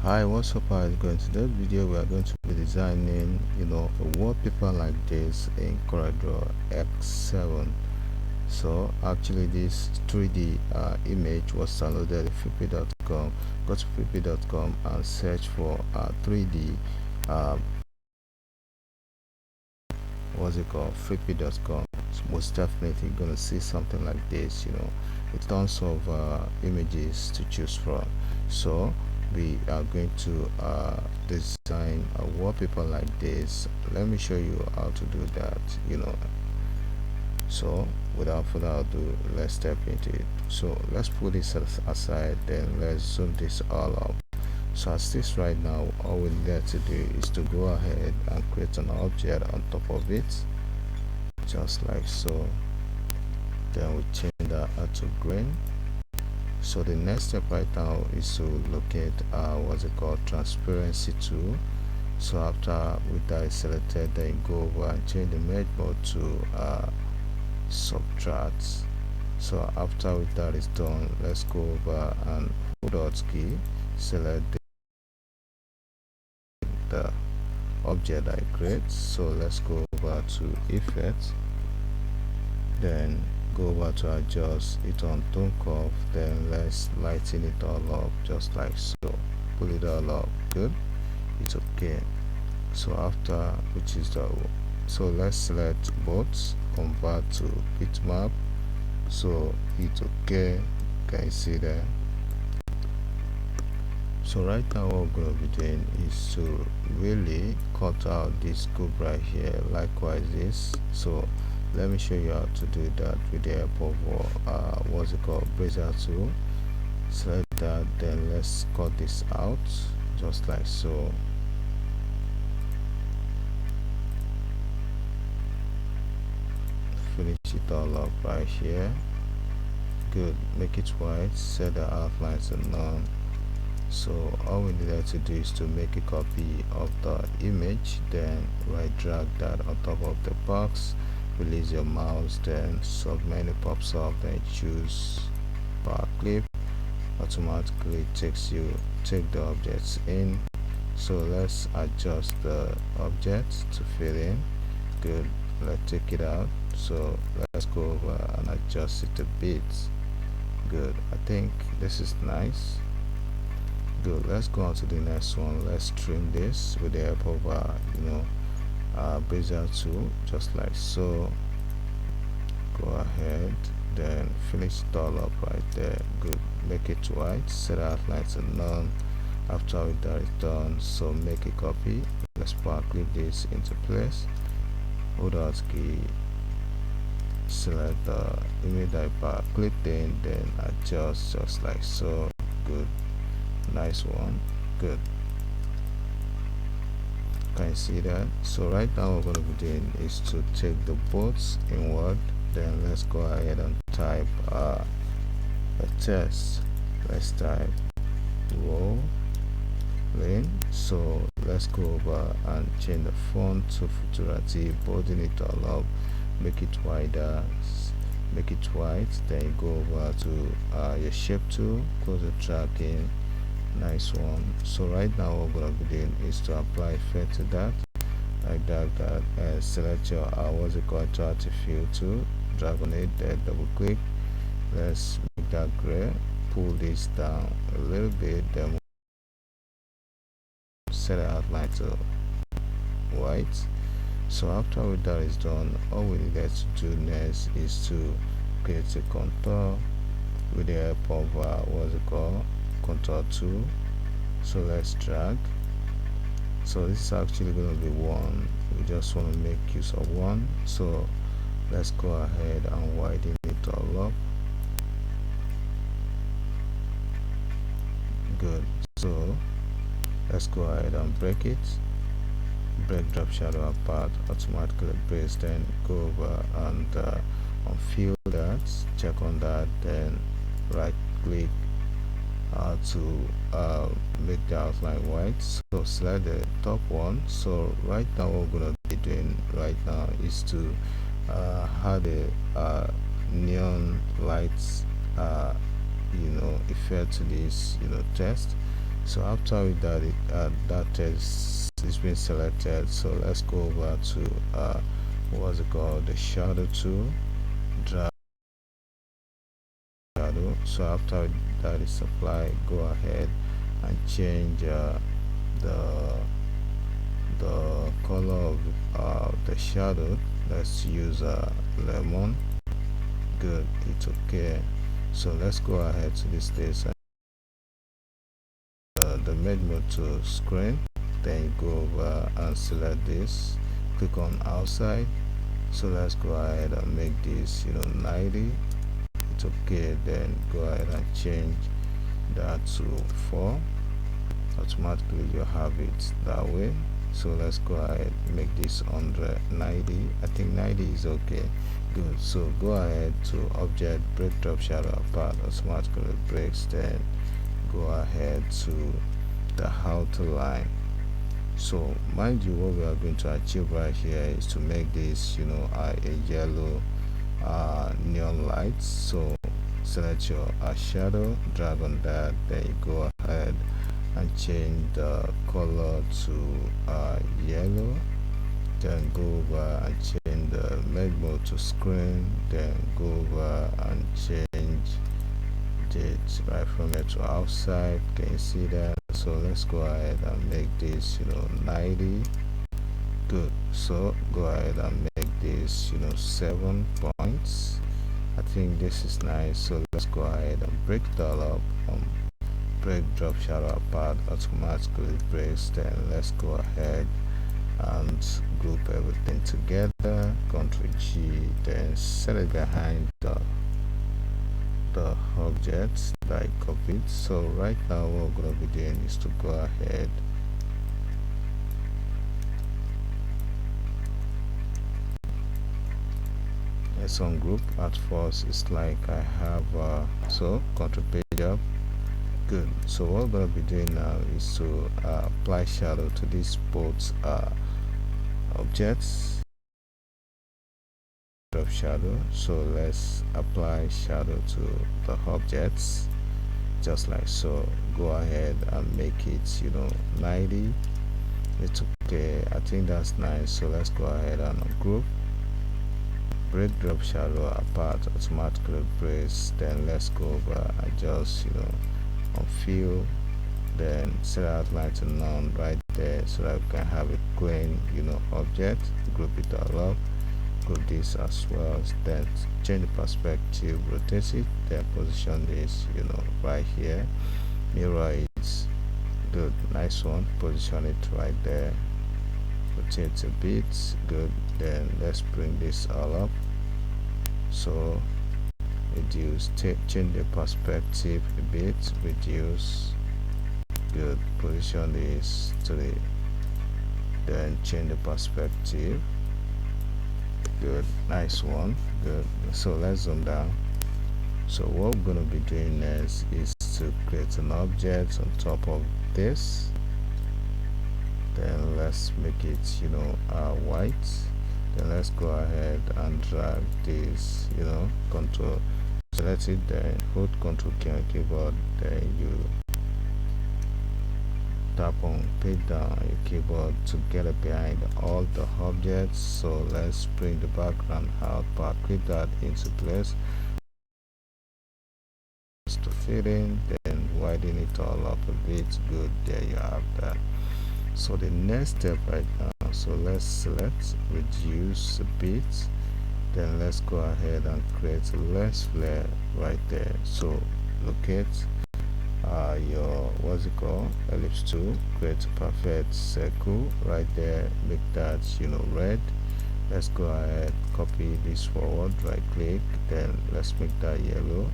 Hi, what's up? How is it going? Today's video we are going to be designing a wallpaper like this in CorelDraw X7. So actually this 3D image was downloaded at flippy.com. Go to flippy.com and search for 3D what's it called, flippy.com. So most definitely gonna see something like this, with tons of images to choose from. So we are going to design a wallpaper like this. Let me show you how to do that. So without further ado, let's step into it. So let's put this aside, then let's zoom this all up. So as this right now, all we need to do is to go ahead and create an object on top of it, just like so. Then we change that to green. So the next step right now is to locate what's it called, transparency tool. So after with that is selected, then go over and change the merge mode to subtract. So after with that is done, let's go over and hold out key, select the object I create. So let's go over to effect, then go over to adjust it on tone curve, then let's lighten it all up just like so. Pull it all up, good, it's okay. So after, which is the, so let's select both, convert to bitmap, so it's okay. Can you see that? So right now what we're going to be doing is to really cut out this scoop right here, likewise this. So let me show you how to do that with the help of what's it called, brazier tool. Select that, then let's cut this out just like so. Finish it all up right here, good. Make it white, set the outlines to none. So all we needed to do is to make a copy of the image, then right drag that on top of the box, release your mouse, then submenu pops up, then choose Powerclip. Automatically take the objects in. So let's adjust the object to fit in, good. Let's take it out, so let's go over and adjust it a bit, good. I think this is nice, good. Let's go on to the next one. Let's trim this with the help of brazier tool, just like so. Go ahead, then finish it all up right there, good. Make it white, set outline to none. After that is done, so make a copy. Let's Powerclip this into place, hold out key, select the image that Powerclip in, then adjust just like so, good. Nice one, good. Can you see that? So right now what we're going to be doing is to take the boats inward, then let's go ahead and type a text. Let's type rolling. So let's go over and change the font to Futurati, bolding it all up, make it wider, make it white, then go over to your shape tool, close the tracking. Nice one. So right now what we're going to be doing is to apply effect to that, like that, and select your what's it called, interactive fill tool, drag on it, then double click. Let's make that gray, pull this down a little bit, then set the outline to white. So after that is done, all we need to do next is to create a contour with the help of what's it called, contour tool. So let's drag. So this is actually going to be one, we just want to make use of one. So let's go ahead and widen it all up, good. So let's go ahead and break it, break drop shadow apart, automatically brace, then go over and unfill that, check on that, then right click to make the outline white. So select the top one. So right now what we're gonna be doing right now is to add a neon lights effect to this text. So after we did it, that is been selected, so let's go over to what's it called, the shadow tool, drag shadow. So after that is applied, go ahead and change the color of the shadow. Let's use lemon. Good, it's okay. So let's go ahead to this stage, the mid mode to screen, then go over and select this, click on outside. So let's go ahead and make this 90. It's okay. Then go ahead and change that to 4. Automatically you have it that way. So let's go ahead, make this 190. I think 90 is okay. Good. So go ahead to object, break drop shadow apart, automatically breaks. Then go ahead to the outer line. So mind you, what we are going to achieve right here is to make this a yellow neon light. So select your shadow, drag on that, then you go ahead and change the color to yellow, then go over and change the mode mode to screen, then go over and change it right from here to outside. Can you see that? So let's go ahead and make this 90. Good. So go ahead and make this 7 points. I think this is nice. So let's go ahead and break it all up. Break drop shadow apart, automatically breaks. Then let's go ahead and group everything together, Ctrl G, then set it behind the objects that I copied. So right now what we're going to be doing is to go ahead as on group. At first it's like I have so Ctrl page up. Good. So what we're going to be doing now is to apply shadow to these both objects. Drop shadow. So let's apply shadow to the objects just like so. Go ahead and make it 90. It's okay. I think that's nice. So let's go ahead and group, break drop shadow apart, automatically breaks. Then let's go over and just on fill, then set outline to none right there, so that we can have a clean object. Group it all up, group this as well, then change the perspective, rotate it, then position this right here, mirror it. Good, nice one. Position it right there, rotate a bit. Good. Then let's bring this all up. So reduce, change the perspective a bit, reduce. Good. Position this to the, then change the perspective. Good, nice one. Good. So let's zoom down. So what we're going to be doing next is to create an object on top of this. Then let's make it white. Then let's go ahead and drag this, control, select it, then hold control key on keyboard, then you tap on paste down your keyboard to get it behind all the objects. So let's bring the background out, Powerclip that into place to fit in, then widen it all up a bit. Good, there you have that. So the next step right now, so let's select, reduce a bit, then let's go ahead and create a less flare right there. So locate your what's it called, ellipse tool, create a perfect circle right there, make that red. Let's go ahead, copy this forward, right click, then let's make that yellow,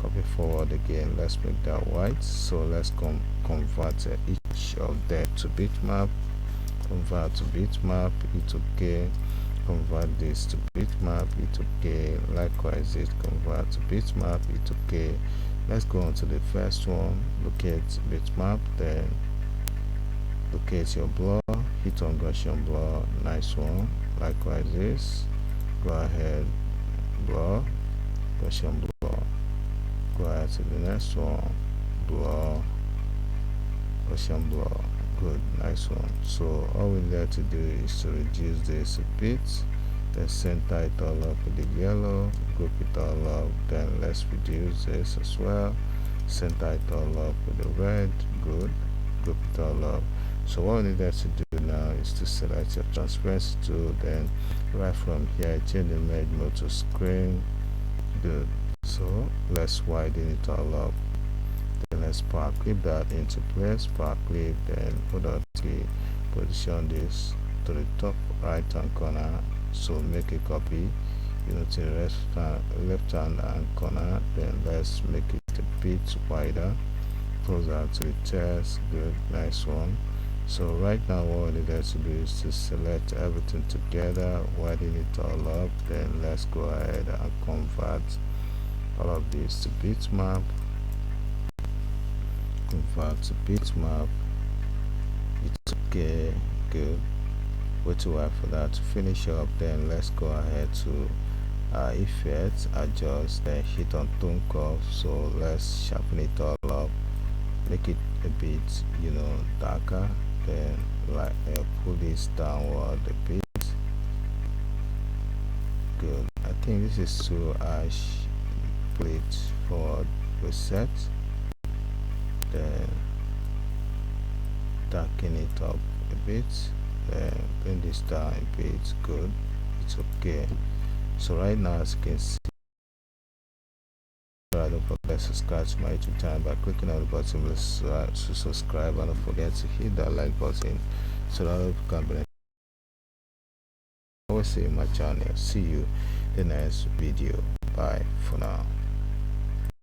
copy forward again, let's make that white. So let's convert each of them to bitmap, convert to bitmap, it's okay. Convert this to bitmap, it's okay. Likewise it, convert to bitmap, it's okay. Let's go on to the first one, locate bitmap, then locate your blur, hit on Gaussian blur, nice one. Likewise this, go ahead, blur, Gaussian blur. Go ahead to the next one, blur, Ocean blur. Good, nice one. So all we need to do is to reduce this a bit, then center it all up with the yellow, group it all up, then let's reduce this as well, center it all up with the red. Good, group it all up. So what we need to do now is to select your transparency tool, then right from here change the merge mode to screen. Good. So let's widen it all up, then let's Powerclip that into place. Powerclip, then hold on key, position this to the top right hand corner, so make a copy, to the left hand corner, then let's make it a bit wider, closer to the text. Good, nice one. So right now what we need to do is to select everything together, widen it all up, then let's go ahead and convert all of this to bitmap. Convert to bitmap. It's okay. Good. Wait a while for that to finish up, then let's go ahead to effects, adjust, then hit on tone curve. So let's sharpen it all up, make it a bit darker, then pull this downward a bit. Good. I think this is too harsh. Pull it forward, reset, then darken it up a bit, then bring this down a bit. Good, it's okay. So right now, as you can see, don't forget to subscribe to my YouTube channel by clicking on the button to subscribe, and don't forget to hit that like button so that other people can benefit. I always say my channel. See you in the next video. Bye for now.